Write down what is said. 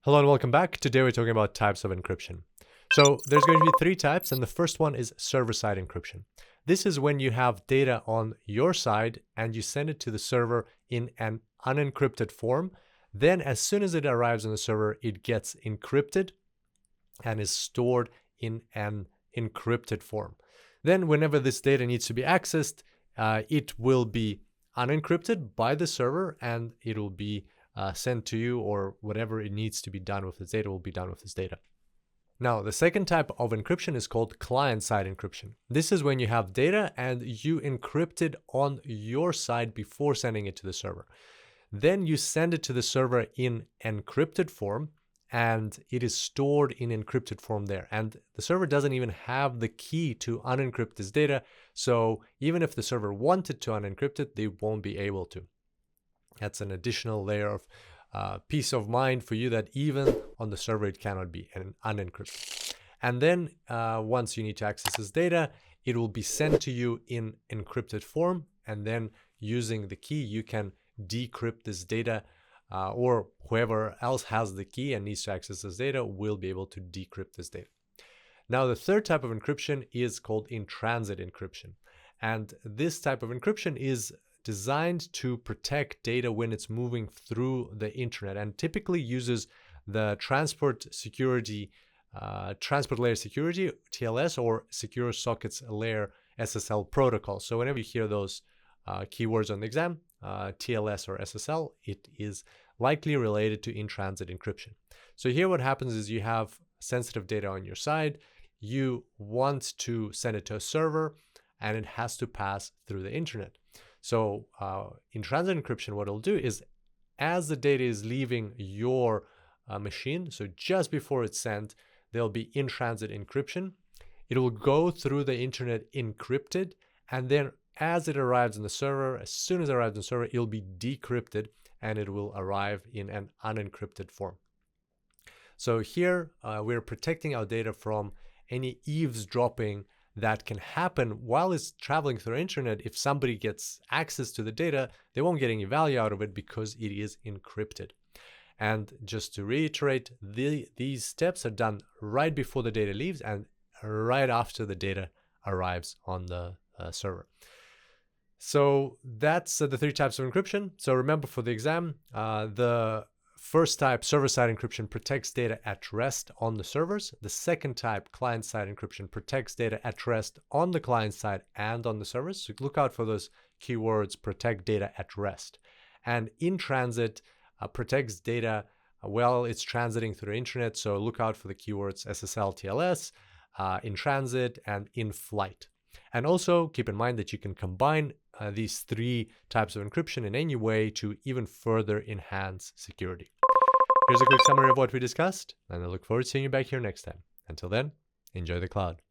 Hello and welcome back. Today we're talking about types of encryption. So there's going to be three types, and the first one is server-side encryption. This is when you have data on your side and you send it to the server in an unencrypted form. Then as soon as it arrives on the server, it gets encrypted and is stored in an encrypted form. Then whenever this data needs to be accessed, it will be unencrypted by the server and it will be sent to you, or whatever it needs to be done with this data will be done with this data. Now, the second type of encryption is called client-side encryption. This is when you have data and you encrypt it on your side before sending it to the server. Then you send it to the server in encrypted form, and it is stored in encrypted form there. And the server doesn't even have the key to unencrypt this data. So even if the server wanted to unencrypt it, they won't be able to. That's an additional layer of peace of mind for you that even on the server, it cannot be unencrypted. And then once you need to access this data, it will be sent to you in encrypted form. And then using the key, you can decrypt this data, or whoever else has the key and needs to access this data will be able to decrypt this data. Now, the third type of encryption is called in-transit encryption. And this type of encryption is designed to protect data when it's moving through the internet, and typically uses the transport layer security, TLS, or secure sockets layer SSL protocol. So whenever you hear those keywords on the exam, TLS or SSL, it is likely related to in-transit encryption. So here what happens is you have sensitive data on your side, you want to send it to a server, and it has to pass through the internet. So in-transit encryption, what it'll do is, as the data is leaving your machine, so just before it's sent, there'll be in-transit encryption. It will go through the internet encrypted, and then as it arrives on the server, as soon as it arrives on the server, it'll be decrypted and it will arrive in an unencrypted form. So here we're protecting our data from any eavesdropping that can happen while it's traveling through the internet. If somebody gets access to the data, they won't get any value out of it because it is encrypted. And just to reiterate, these steps are done right before the data leaves and right after the data arrives on the server. So that's the three types of encryption. So remember for the exam, the first type, server-side encryption, protects data at rest on the servers. The second type, client-side encryption, protects data at rest on the client side and on the servers. So look out for those keywords, protect data at rest. And in transit protects data while it's transiting through the internet. So look out for the keywords SSL, TLS, in transit, and in flight. And also keep in mind that you can combine these three types of encryption in any way to even further enhance security. Here's a quick summary of what we discussed, and I look forward to seeing you back here next time. Until then, enjoy the cloud.